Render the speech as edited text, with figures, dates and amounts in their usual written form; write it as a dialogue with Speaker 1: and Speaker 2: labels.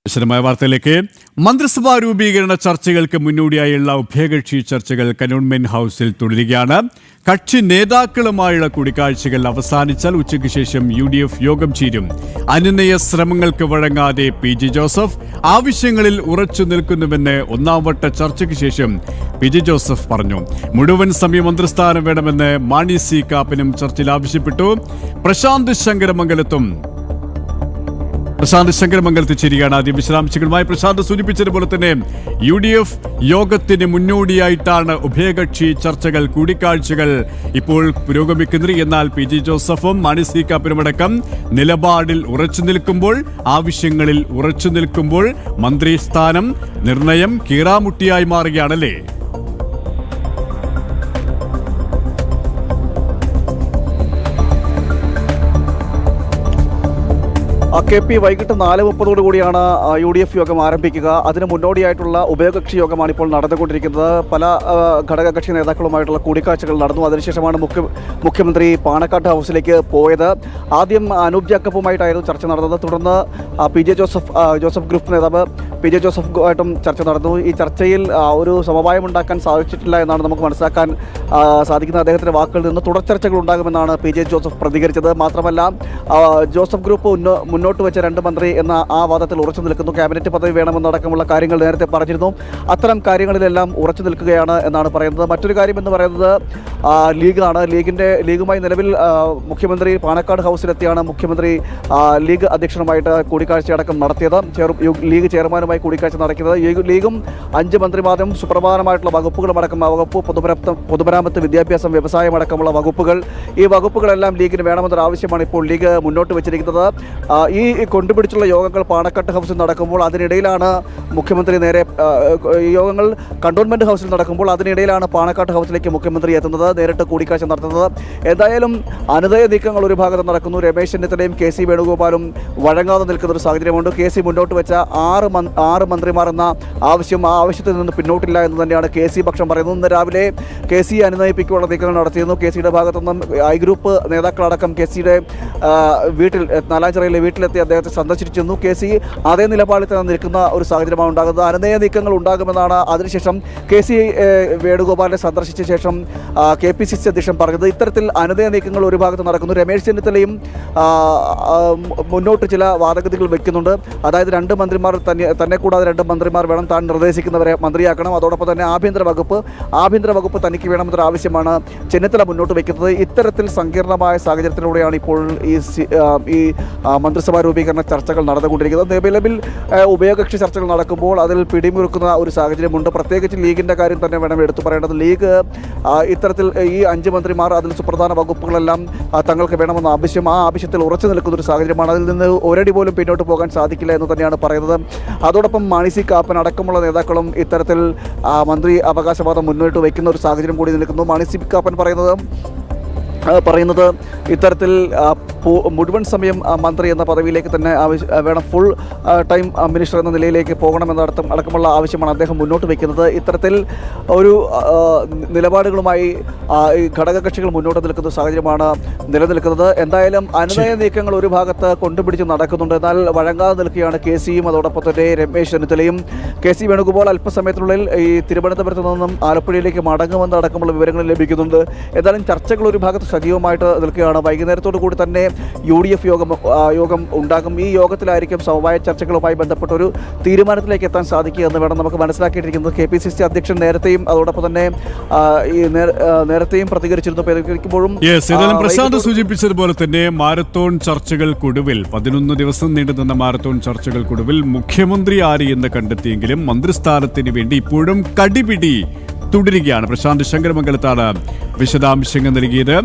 Speaker 1: വിശദമായ വാർത്തയിലേക്ക്. മന്ത്രിസഭാ രൂപീകരണ ചർച്ചകൾക്ക് മുന്നോടിയായുള്ള ഉഭയകക്ഷി ചർച്ചകൾ കന്റോൺമെന്റ് ഹൌസിൽ തുടരുകയാണ്. കക്ഷി നേതാക്കളുമായുള്ള കൂടിക്കാഴ്ചകൾ അവസാനിച്ചാൽ ഉച്ചയ്ക്ക് ശേഷം UDF യോഗം ചേരും. അനുനയ ശ്രമങ്ങൾക്ക് വഴങ്ങാതെ PJ ജോസഫ് ആവശ്യങ്ങളിൽ ഉറച്ചു നിൽക്കുന്നുവെന്ന് ഒന്നാം വട്ട ചർച്ചയ്ക്ക് ശേഷം PJ ജോസഫ് പറഞ്ഞു. മുഴുവൻ സമയം മന്ത്രിസ്ഥാനം വേണമെന്ന് മാണി സി കാപ്പനും ചർച്ചയിൽ ആവശ്യപ്പെട്ടു. പ്രശാന്ത് ശങ്കരമംഗലത്ത് ചേരുകയാണ്. ആദ്യം വിശദാംശങ്ങളുമായി പ്രശാന്ത് സൂചിപ്പിച്ചതുപോലെ തന്നെ UDF യോഗത്തിന് മുന്നോടിയായിട്ടാണ് ഉഭയകക്ഷി ചർച്ചകൾ, കൂടിക്കാഴ്ചകൾ ഇപ്പോൾ പുരോഗമിക്കുന്നത്. എന്നാൽ PJ ജോസഫും മാണി സി കാപ്പനുമടക്കം നിലപാടിൽ ഉറച്ചു നിൽക്കുമ്പോൾ, ആവശ്യങ്ങളിൽ ഉറച്ചു നിൽക്കുമ്പോൾ മന്ത്രിസ്ഥാനം നിർണയം കീറാമുട്ടിയായി മാറുകയാണല്ലേ?
Speaker 2: KP വൈകിട്ട് 4:30 കൂടിയാണ് UDF യോഗം ആരംഭിക്കുക. അതിന് മുന്നോടിയായിട്ടുള്ള ഉഭയകക്ഷി യോഗമാണ് ഇപ്പോൾ നടന്നുകൊണ്ടിരിക്കുന്നത്. പല ഘടകകക്ഷി നേതാക്കളുമായിട്ടുള്ള കൂടിക്കാഴ്ചകൾ നടന്നു. അതിനുശേഷമാണ് മുഖ്യമന്ത്രി പാണക്കാട് ഹൗസിലേക്ക് പോയത്. ആദ്യം അനൂപ് ജേക്കബുമായിട്ടായിരുന്നു ചർച്ച നടന്നത്. തുടർന്ന് ജോസഫ് ഗ്രൂപ്പ് നേതാവ് PJ ജോസഫുമായിട്ടും ചർച്ച നടന്നു. ഈ ചർച്ചയിൽ ഒരു സമവായം ഉണ്ടാക്കാൻ സാധിച്ചിട്ടില്ല എന്നാണ് നമുക്ക് മനസ്സിലാക്കാൻ സാധിക്കുന്ന അദ്ദേഹത്തിൻ്റെ വാക്കുകളിൽ നിന്ന്. തുടർ ചർച്ചകൾ ഉണ്ടാകുമെന്നാണ് PJ ജോസഫ് പ്രതികരിച്ചത്. മാത്രമല്ല, ജോസഫ് ഗ്രൂപ്പ് മുന്നോട്ട് വെച്ച 2 മന്ത്രി എന്ന ആ വാദത്തിൽ ഉറച്ചു നിൽക്കുന്നു. ക്യാബിനറ്റ് പദവി വേണമെന്നടക്കമുള്ള കാര്യങ്ങൾ നേരത്തെ പറഞ്ഞിരുന്നു. അത്തരം കാര്യങ്ങളിലെല്ലാം ഉറച്ചു നിൽക്കുകയാണ് എന്നാണ് പറയുന്നത്. മറ്റൊരു കാര്യം എന്ന് പറയുന്നത് ലീഗാണ്. ലീഗുമായി നിലവിൽ മുഖ്യമന്ത്രി പാണക്കാട് ഹൗസിലെത്തിയാണ് മുഖ്യമന്ത്രി ലീഗ് അധ്യക്ഷനുമായിട്ട് കൂടിക്കാഴ്ചയടക്കം നടത്തിയത്. ലീഗ് ചെയർമാനുമായി കൂടിക്കാഴ്ച നടത്തിയത്. ലീഗും 5 മന്ത്രിമാരും സുപ്രധാനമായിട്ടുള്ള വകുപ്പുകളുമടക്കം വകുപ്പ് പൊതുമരാമത്ത്, വിദ്യാഭ്യാസം, വ്യവസായം അടക്കമുള്ള വകുപ്പുകൾ, ഈ വകുപ്പുകളെല്ലാം ലീഗിന് വേണമെന്നൊരു ആവശ്യമാണ് ഇപ്പോൾ ലീഗ് മുന്നോട്ട് വെച്ചിരിക്കുന്നത്. ഈ കൊണ്ടുപിടിച്ചുള്ള യോഗങ്ങൾ പാണക്കാട് ഹൗസിൽ നടക്കുമ്പോൾ അതിനിടയിലാണ് മുഖ്യമന്ത്രി യോഗങ്ങൾ കണ്ടോൺമെന്റ് ഹൗസിൽ നടക്കുമ്പോൾ അതിനിടയിലാണ് പാണക്കാട് ഹൗസിലേക്ക് മുഖ്യമന്ത്രി എത്തുന്നത്, നേരിട്ട് കൂടിക്കാഴ്ച നടത്തുന്നത്. എന്തായാലും അനുനയ നീക്കങ്ങൾ ഒരു ഭാഗത്ത് നടക്കുന്നു. രമേശ് ചെന്നിത്തലയും KC വേണുഗോപാലും വഴങ്ങാതെ നിൽക്കുന്ന ഒരു സാഹചര്യമുണ്ട്. KC മുന്നോട്ട് വെച്ച 6 മന്ത്രിമാർ എന്ന ആവശ്യം, ആ ആവശ്യത്തിൽ നിന്ന് പിന്നോട്ടില്ല എന്ന് തന്നെയാണ് KC പക്ഷം പറയുന്നത്. ഇന്ന് രാവിലെ KC അനുനയിപ്പിക്കാനുള്ള നീക്കങ്ങൾ നടത്തിയിരുന്നു. KCയുടെ ഭാഗത്തുനിന്നും I ഗ്രൂപ്പ് നേതാക്കളടക്കം KCയുടെ വീട്ടിൽ, നാലാഞ്ചിറയിലെ വീട്ടിലെത്തി അദ്ദേഹത്തെ സന്ദർശിച്ചിരുന്നു. KC അതേ നിലപാടിൽ തന്നെ നിൽക്കുന്ന ഒരു സാഹചര്യമാണ് ഉണ്ടാകുന്നത്. അനുനയ നീക്കങ്ങൾ ഉണ്ടാകുമെന്നാണ് അതിനുശേഷം KC വേണുഗോപാലിനെ സന്ദർശിച്ച ശേഷം KPCC അധ്യക്ഷൻ പറഞ്ഞത്. ഇത്തരത്തിൽ അനുനയ നീക്കങ്ങൾ ഒരു ഭാഗത്ത് നടക്കുന്നു. രമേശ് ചെന്നിത്തലയും മുന്നോട്ട് ചില വാദഗതികൾ വയ്ക്കുന്നുണ്ട്. അതായത് 2 മന്ത്രിമാർ തന്നെ കൂടാതെ 2 മന്ത്രിമാർ വേണം, താൻ നിർദ്ദേശിക്കുന്നവരെ മന്ത്രിയാക്കണം. അതോടൊപ്പം തന്നെ ആഭ്യന്തര വകുപ്പ് തനിക്ക് വേണമെന്നൊരു ആവശ്യമാണ് ചെന്നിത്തല മുന്നോട്ട് വയ്ക്കുന്നത്. ഇത്തരത്തിൽ സങ്കീർണമായ സാഹചര്യത്തിലൂടെയാണ് ഇപ്പോൾ ഈ മന്ത്രിസഭാ രൂപീകരണ ചർച്ചകൾ നടന്നുകൊണ്ടിരിക്കുന്നത്. നിലവിൽ ഉഭയകക്ഷി ചർച്ചകൾ നടക്കുമ്പോൾ അതിൽ പിടിമുറുക്കുന്ന ഒരു സാഹചര്യമുണ്ട്. പ്രത്യേകിച്ച് ലീഗിൻ്റെ കാര്യം തന്നെ വേണം എടുത്തു പറയേണ്ടത്. ലീഗ് ഇത്തരത്തിൽ ഈ 5 മന്ത്രിമാർ, അതിൽ സുപ്രധാന വകുപ്പുകളെല്ലാം തങ്ങൾക്ക് വേണമെന്ന ആ ആവശ്യത്തിൽ ഉറച്ചു നിൽക്കുന്ന ഒരു സാഹചര്യമാണ്. അതിൽ നിന്ന് ഒരടി പോലും പിന്നോട്ട് പോകാൻ സാധിക്കില്ല എന്ന് തന്നെയാണ് പറയുന്നത്. അതോടൊപ്പം മാണി സി കാപ്പൻ അടക്കമുള്ള നേതാക്കളും ഇത്തരത്തിൽ മന്ത്രി അവകാശവാദം മുന്നോട്ട് വയ്ക്കുന്ന ഒരു സാഹചര്യം കൂടി നിൽക്കുന്നു. മാണി സി കാപ്പൻ പറയുന്നത് ഇത്തരത്തിൽ മുഴുവൻ സമയം മന്ത്രി എന്ന പദവിയിലേക്ക് തന്നെ വേണം, ഫുൾ ടൈം മിനിസ്റ്റർ എന്ന നിലയിലേക്ക് പോകണമെന്ന അടക്കമുള്ള ആവശ്യമാണ് അദ്ദേഹം മുന്നോട്ട് വയ്ക്കുന്നത്. ഇത്തരത്തിൽ ഒരു നിലപാടുകളുമായി ഘടകകക്ഷികൾ മുന്നോട്ട് നിൽക്കുന്ന സാഹചര്യമാണ് നിലനിൽക്കുന്നത്. എന്തായാലും അനുനയ നീക്കങ്ങൾ ഒരു ഭാഗത്ത് കൊണ്ടുപിടിച്ച് നടക്കുന്നുണ്ട്. എന്നാൽ വഴങ്ങാതെ നിൽക്കുകയാണ് KCയും അതോടൊപ്പം തന്നെ രമേശ് ചെന്നിത്തലയും. KC വേണുഗോപാൽ അല്പസമയത്തിനുള്ളിൽ ഈ തിരുവനന്തപുരത്ത് നിന്നും ആലപ്പുഴയിലേക്ക് മടങ്ങുമെന്ന് അടക്കമുള്ള വിവരങ്ങൾ ലഭിക്കുന്നുണ്ട്. എന്തായാലും ചർച്ചകൾ ഒരു ഭാഗത്ത് സജീവമായിട്ട് നിൽക്കുകയാണ്. വൈകുന്നേരത്തോടു കൂടി തന്നെ UDF യോഗം ഉണ്ടാകും. ഈ യോഗത്തിലായിരിക്കും സമവായ ചർച്ചകളുമായി ബന്ധപ്പെട്ട ഒരു തീരുമാനത്തിലേക്ക് എത്താൻ സാധിക്കുക എന്ന് വേണം നമുക്ക് മനസ്സിലാക്കിയിട്ടിരിക്കുന്നത്. KPCC അധ്യക്ഷൻ നേരത്തെയും അതോടൊപ്പം തന്നെ നേരത്തെയും പ്രതികരിച്ചിരുമ്പോഴും
Speaker 1: പ്രശാന്ത് സൂചിപ്പിച്ചതുപോലെ തന്നെ മാരത്തോൺ ചർച്ചകൾക്കൊടുവിൽ 11 ദിവസം നീണ്ടുനിന്ന മാരത്തോൺ ചർച്ചകൾക്കൊടുവിൽ മുഖ്യമന്ത്രി ആര് എന്ന് കണ്ടെത്തിയെങ്കിലും മന്ത്രിസ്ഥാനത്തിന് വേണ്ടി ഇപ്പോഴും കടിപിടി തുടരുകയാണ്. പ്രശാന്ത് ശങ്കരമംഗലത്താണ് വിശദാംശങ്ങൾ നൽകിയത്.